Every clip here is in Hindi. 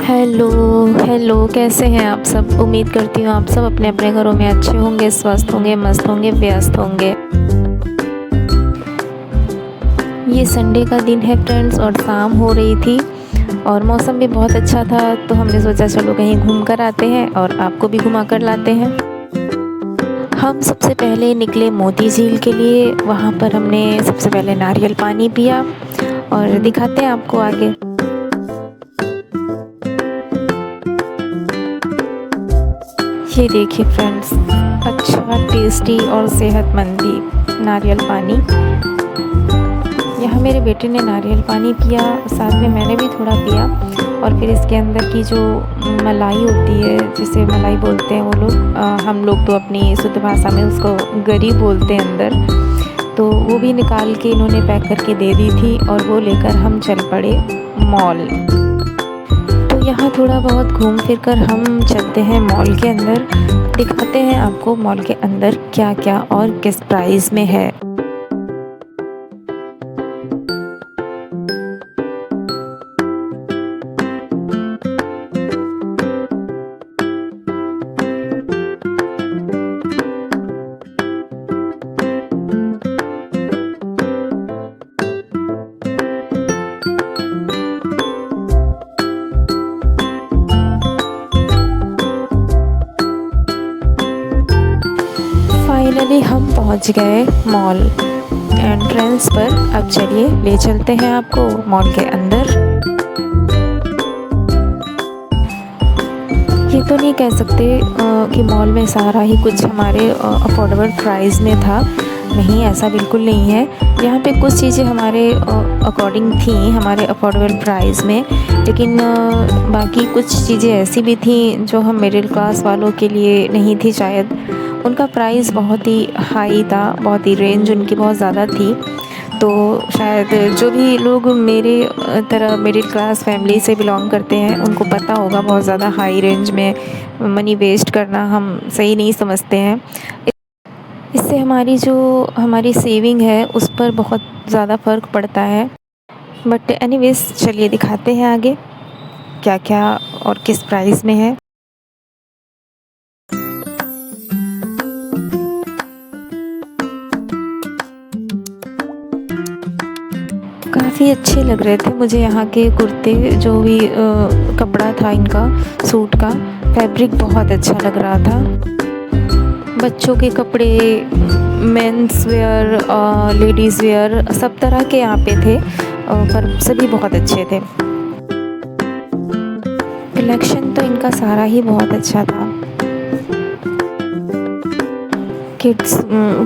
हेलो हेलो, कैसे हैं आप सब। उम्मीद करती हूँ आप सब अपने अपने घरों में अच्छे होंगे, स्वस्थ होंगे, मस्त होंगे, व्यस्त होंगे। ये संडे का दिन है फ्रेंड्स, और शाम हो रही थी और मौसम भी बहुत अच्छा था, तो हमने सोचा चलो कहीं घूम कर आते हैं और आपको भी घुमा कर लाते हैं। हम सबसे पहले निकले मोती झील के लिए। वहाँ पर हमने सबसे पहले नारियल पानी पिया और दिखाते हैं आपको आगे। ये देखिए फ्रेंड्स, अच्छा टेस्टी और सेहतमंदी नारियल पानी। यहाँ मेरे बेटे ने नारियल पानी पिया, साथ में मैंने भी थोड़ा पिया। और फिर इसके अंदर की जो मलाई होती है, जिसे मलाई बोलते हैं वो लोग, हम लोग तो अपनी शुद्ध भाषा में उसको गरी बोलते हैं अंदर, तो वो भी निकाल के इन्होंने पैक करके दे दी थी और वो लेकर हम चल पड़े मॉल। तो यहाँ थोड़ा बहुत घूम फिर कर हम चलते हैं मॉल के अंदर, दिखाते हैं आपको मॉल के अंदर क्या क्या और किस प्राइस में है। फाइनली हम पहुंच गए मॉल एंट्रेंस पर। अब चलिए ले चलते हैं आपको मॉल के अंदर। ये तो नहीं कह सकते कि मॉल में सारा ही कुछ हमारे अफोर्डेबल प्राइस में था, नहीं, ऐसा बिल्कुल नहीं है। यहाँ पे कुछ चीज़ें हमारे अकॉर्डिंग थी, हमारे अफोर्डेबल प्राइस में, लेकिन बाकी कुछ चीज़ें ऐसी भी थी जो हम मिडिल क्लास वालों के लिए नहीं थी शायद। उनका प्राइस बहुत ही हाई था, बहुत ही रेंज उनकी बहुत ज़्यादा थी। तो शायद जो भी लोग मेरे तरह मिडिल क्लास फैमिली से बिलोंग करते हैं उनको पता होगा, बहुत ज़्यादा हाई रेंज में मनी वेस्ट करना हम सही नहीं समझते हैं। इससे हमारी सेविंग है उस पर बहुत ज़्यादा फ़र्क पड़ता है। बट एनीवेज चलिए दिखाते हैं आगे क्या क्या और किस प्राइस में है। काफ़ी अच्छे लग रहे थे मुझे यहाँ के कुर्ते, जो भी कपड़ा था इनका, सूट का फैब्रिक बहुत अच्छा लग रहा था। बच्चों के कपड़े, मेंस वेयर, लेडीज़ वेयर, सब तरह के यहाँ पे थे, पर सभी बहुत अच्छे थे। कलेक्शन तो इनका सारा ही बहुत अच्छा था। किड्स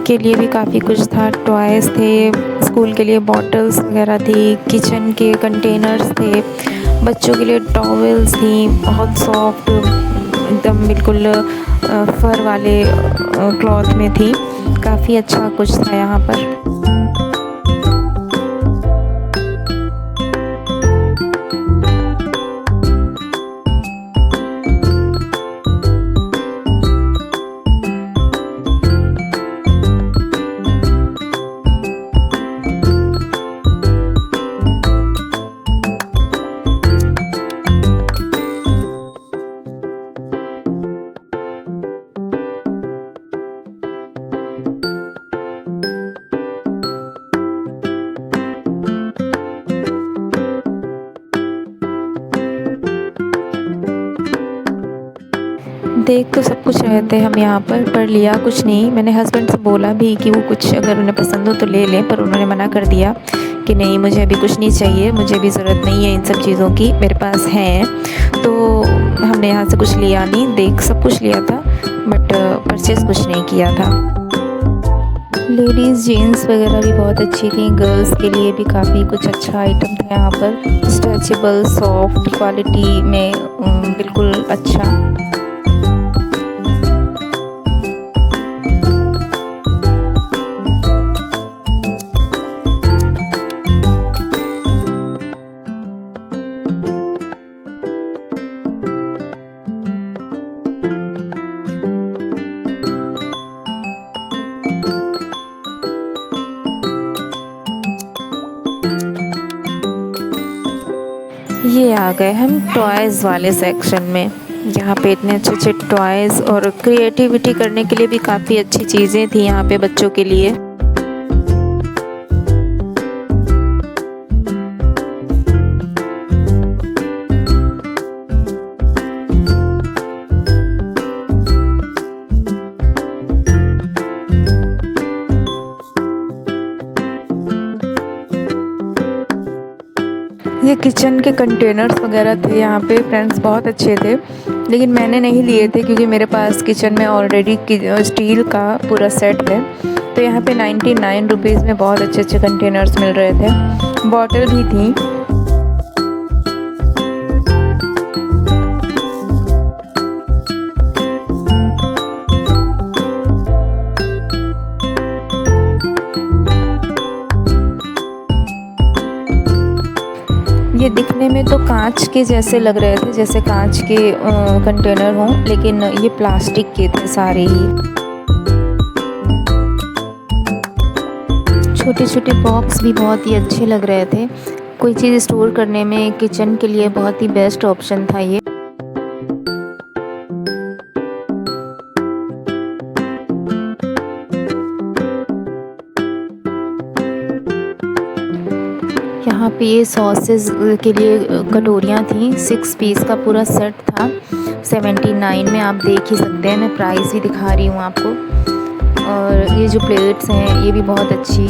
के लिए भी काफ़ी कुछ था, टॉयज़ थे, स्कूल के लिए बॉटल्स वगैरह थी, किचन के कंटेनर्स थे, बच्चों के लिए टॉवेल्स थी, बहुत सॉफ्ट एकदम बिल्कुल फर वाले क्लॉथ में थी। काफ़ी अच्छा कुछ था यहाँ पर। देख तो सब कुछ रहे थे हम यहाँ पर लिया कुछ नहीं। मैंने हस्बैंड से बोला भी कि वो कुछ अगर उन्हें पसंद हो तो ले लें, पर उन्होंने मना कर दिया कि नहीं, मुझे अभी कुछ नहीं चाहिए, मुझे भी ज़रूरत नहीं है इन सब चीज़ों की, मेरे पास हैं। तो हमने यहाँ से कुछ लिया नहीं, देख सब कुछ लिया था बट परचेज़ कुछ नहीं किया था। लेडीज़ जीन्स वगैरह भी बहुत अच्छी थी, गर्ल्स के लिए भी काफ़ी कुछ अच्छा आइटम था यहाँ पर, स्ट्रेचेबल सॉफ्ट क्वालिटी में, बिल्कुल अच्छा। ये आ गए हम टॉयज़ वाले सेक्शन में। यहाँ पे इतने अच्छे अच्छे टॉयज़ और क्रिएटिविटी करने के लिए भी काफ़ी अच्छी चीज़ें थी यहाँ पे बच्चों के लिए। ये किचन के कंटेनर्स वगैरह थे यहाँ पे फ्रेंड्स, बहुत अच्छे थे, लेकिन मैंने नहीं लिए थे क्योंकि मेरे पास किचन में ऑलरेडी स्टील का पूरा सेट है। तो यहाँ पे 99 रुपीज़ में बहुत अच्छे अच्छे कंटेनर्स मिल रहे थे, बॉटल भी थी। ये दिखने में तो कांच के जैसे लग रहे थे, जैसे कांच के कंटेनर हों, लेकिन ये प्लास्टिक के थे सारे ही। छोटे छोटे बॉक्स भी बहुत ही अच्छे लग रहे थे, कोई चीज़ स्टोर करने में किचन के लिए बहुत ही बेस्ट ऑप्शन था ये। यहाँ पे ये सॉसेस के लिए कटोरियाँ थी, 6 पीस का पूरा सेट था, 79 में। आप देख ही सकते हैं, मैं प्राइस भी दिखा रही हूँ आपको। और ये जो प्लेट्स हैं ये भी बहुत अच्छी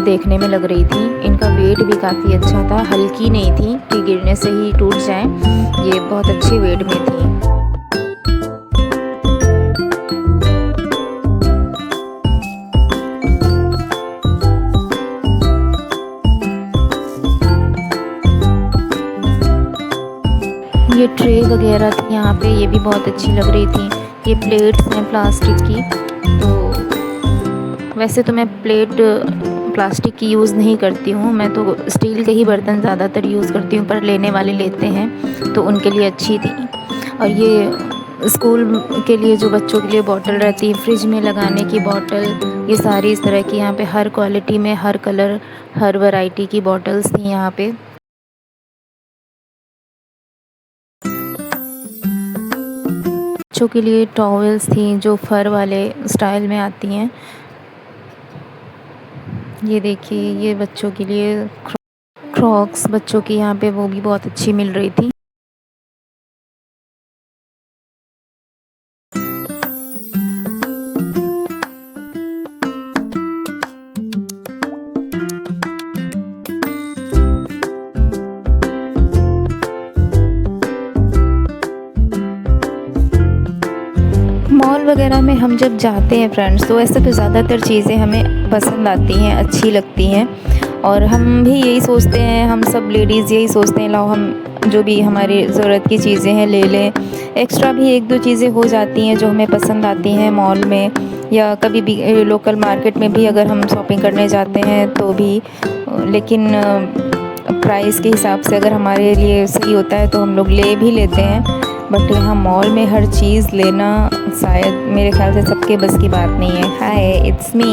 देखने में लग रही थी, इनका वेट भी काफ़ी अच्छा था, हल्की नहीं थी कि गिरने से ही टूट जाए, ये बहुत अच्छे वेट में थी। ये ट्रे वगैरह थी यहाँ पे, ये भी बहुत अच्छी लग रही थी। ये प्लेट्स हैं प्लास्टिक की, तो वैसे तो मैं प्लेट प्लास्टिक की यूज़ नहीं करती हूँ, मैं तो स्टील के ही बर्तन ज़्यादातर यूज़ करती हूँ, पर लेने वाले लेते हैं तो उनके लिए अच्छी थी। और ये स्कूल के लिए जो बच्चों के लिए बॉटल रहती है, फ्रिज में लगाने की बॉटल, ये सारी इस तरह की यहाँ पे हर क्वालिटी में, हर कलर, हर वैरायटी की बॉटल्स थी यहाँ पे। बच्चों के लिए टॉवेल्स थी जो फर वाले स्टाइल में आती हैं। ये देखिए, ये बच्चों के लिए क्रॉक्स बच्चों की यहाँ पे वो भी बहुत अच्छी मिल रही थी। मॉल वगैरह में हम जब जाते हैं फ्रेंड्स, तो ऐसे तो ज़्यादातर चीज़ें हमें पसंद आती हैं, अच्छी लगती हैं, और हम भी यही सोचते हैं, हम सब लेडीज़ यही सोचते हैं, लाओ हम जो भी हमारी ज़रूरत की चीज़ें हैं ले लें। एक्स्ट्रा भी 1-2 चीज़ें हो जाती हैं जो हमें पसंद आती हैं मॉल में, या कभी भी लोकल मार्केट में भी अगर हम शॉपिंग करने जाते हैं तो भी। लेकिन प्राइस के हिसाब से अगर हमारे लिए सही होता है तो हम लोग ले भी लेते हैं। बट यहाँ मॉल में हर चीज़ लेना शायद मेरे ख्याल से सबके बस की बात नहीं है। हाय, इट्स मी।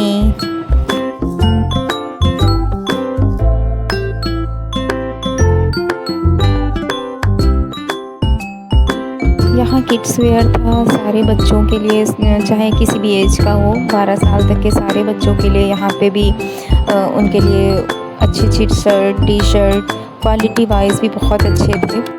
यहाँ किड्स वेयर था सारे बच्चों के लिए, चाहे किसी भी एज का हो, 12 साल तक के सारे बच्चों के लिए यहाँ पे भी उनके लिए अच्छी अच्छी shirt, T shirt, quality wise भी बहुत अच्छे थे।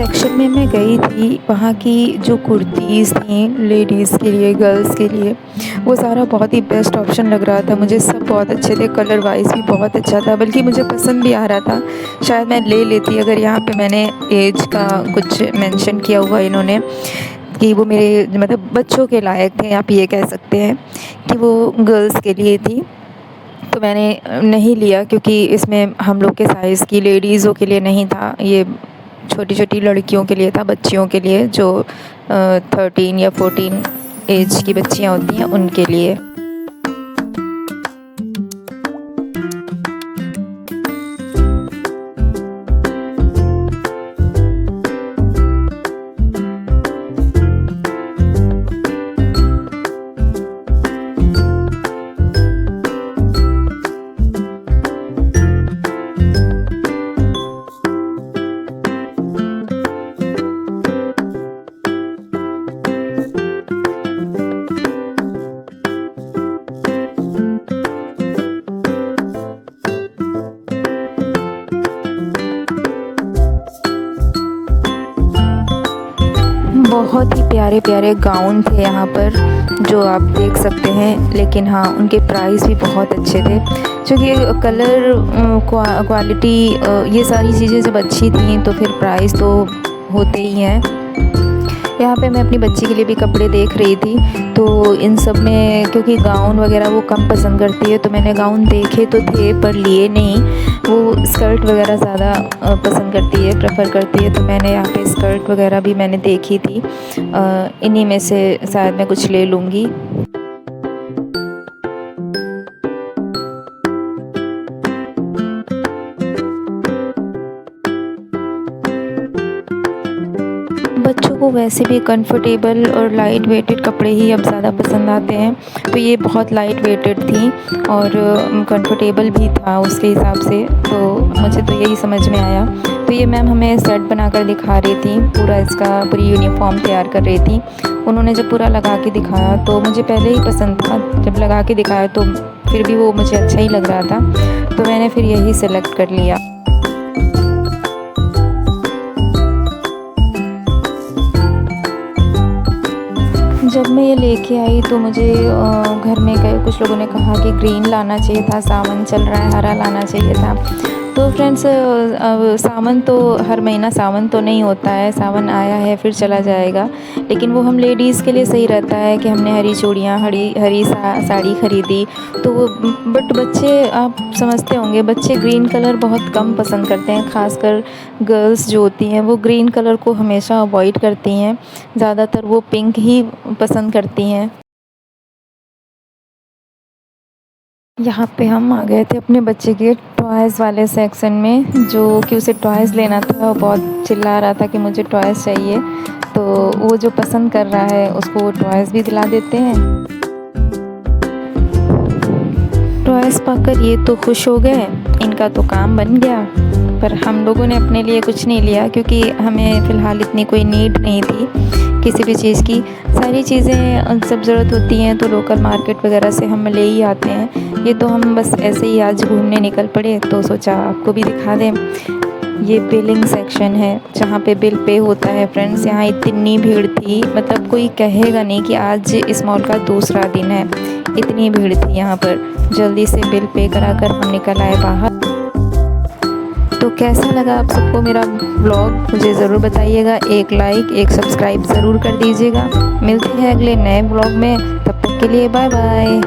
सेक्शन में मैं गई थी, वहाँ की जो कुर्तीज़ थी लेडीज़ के लिए, गर्ल्स के लिए, वो सारा बहुत ही बेस्ट ऑप्शन लग रहा था मुझे। सब बहुत अच्छे थे, कलर वाइज़ भी बहुत अच्छा था, बल्कि मुझे पसंद भी आ रहा था। शायद मैं ले लेती अगर यहाँ पे मैंने एज का कुछ मेंशन किया हुआ इन्होंने कि वो मेरे मतलब बच्चों के लायक थे, आप ये कह सकते हैं कि वो गर्ल्स के लिए थी। तो मैंने नहीं लिया क्योंकि इसमें हम लोग के साइज़ की लेडीज़ों के लिए नहीं था, ये छोटी-छोटी लड़कियों के लिए था, बच्चियों के लिए जो 13 या 14 एज की बच्चियाँ होती हैं उनके लिए। बहुत ही प्यारे-प्यारे गाउन थे यहाँ पर जो आप देख सकते हैं, लेकिन हाँ उनके प्राइस भी बहुत अच्छे थे। क्योंकि कलर क्वालिटी ये सारी चीज़ें जब अच्छी थी तो फिर प्राइस तो होते ही हैं। यहाँ पे मैं अपनी बच्ची के लिए भी कपड़े देख रही थी, तो इन सब में क्योंकि गाउन वगैरह वो कम पसंद करती है, तो मैंने गाउन देखे तो थे पर लिए नहीं। वो स्कर्ट वगैरह ज़्यादा पसंद करती है, प्रेफर करती है, तो मैंने यहाँ पे स्कर्ट वगैरह भी मैंने देखी थी। इन्हीं में से शायद मैं कुछ ले लूँगी। बच्चों को वैसे भी कंफर्टेबल और लाइट वेटेड कपड़े ही अब ज़्यादा पसंद आते हैं, तो ये बहुत लाइट वेटेड थी और कंफर्टेबल भी था उसके हिसाब से, तो मुझे तो यही समझ में आया। तो ये मैम हमें सेट बनाकर दिखा रही थी, पूरा इसका पूरी यूनिफॉर्म तैयार कर रही थी। उन्होंने जब पूरा लगा के दिखाया तो मुझे पहले ही पसंद था, जब लगा के दिखाया तो फिर भी वो मुझे अच्छा ही लग रहा था, तो मैंने फिर यही सेलेक्ट कर लिया। जब मैं ये लेके आई तो मुझे घर में कुछ लोगों ने कहा कि ग्रीन लाना चाहिए था, सावन चल रहा है, हरा लाना चाहिए था। तो फ्रेंड्स सावन तो हर महीना सावन तो नहीं होता है, सावन आया है फिर चला जाएगा, लेकिन वो हम लेडीज़ के लिए सही रहता है कि हमने हरी चूड़ियाँ, हरी साड़ी ख़रीदी। तो वो बट बच्चे आप समझते होंगे, बच्चे ग्रीन कलर बहुत कम पसंद करते हैं, ख़ासकर गर्ल्स जो होती हैं वो ग्रीन कलर को हमेशा अवॉइड करती हैं, ज़्यादातर वो पिंक ही पसंद करती हैं। यहाँ पे हम आ गए थे अपने बच्चे के टॉयज़ वाले सेक्शन में, जो कि उसे टॉयज़ लेना था, बहुत चिल्ला रहा था कि मुझे टॉयज़ चाहिए। तो वो जो पसंद कर रहा है उसको वो टॉयज़ भी दिला देते हैं। टॉयज़ पाकर ये तो खुश हो गए, इनका तो काम बन गया। पर हम लोगों ने अपने लिए कुछ नहीं लिया क्योंकि हमें फ़िलहाल इतनी कोई नीड नहीं थी किसी भी चीज़ की। सारी चीज़ें जब ज़रूरत होती हैं तो लोकल मार्केट वगैरह से हम ले ही आते हैं। ये तो हम बस ऐसे ही आज घूमने निकल पड़े तो सोचा आपको भी दिखा दें। ये बिलिंग सेक्शन है जहाँ पे बिल पे होता है। फ्रेंड्स यहाँ इतनी भीड़ थी, मतलब कोई कहेगा नहीं कि आज इस मॉल का दूसरा दिन है, इतनी भीड़ थी यहाँ पर। जल्दी से बिल पे कराकर हम निकल आए बाहर। तो कैसा लगा आप सबको मेरा व्लॉग, मुझे ज़रूर बताइएगा। एक लाइक, एक सब्सक्राइब ज़रूर कर दीजिएगा। मिलते हैं अगले नए व्लॉग में, तब तक के लिए बाय बाय।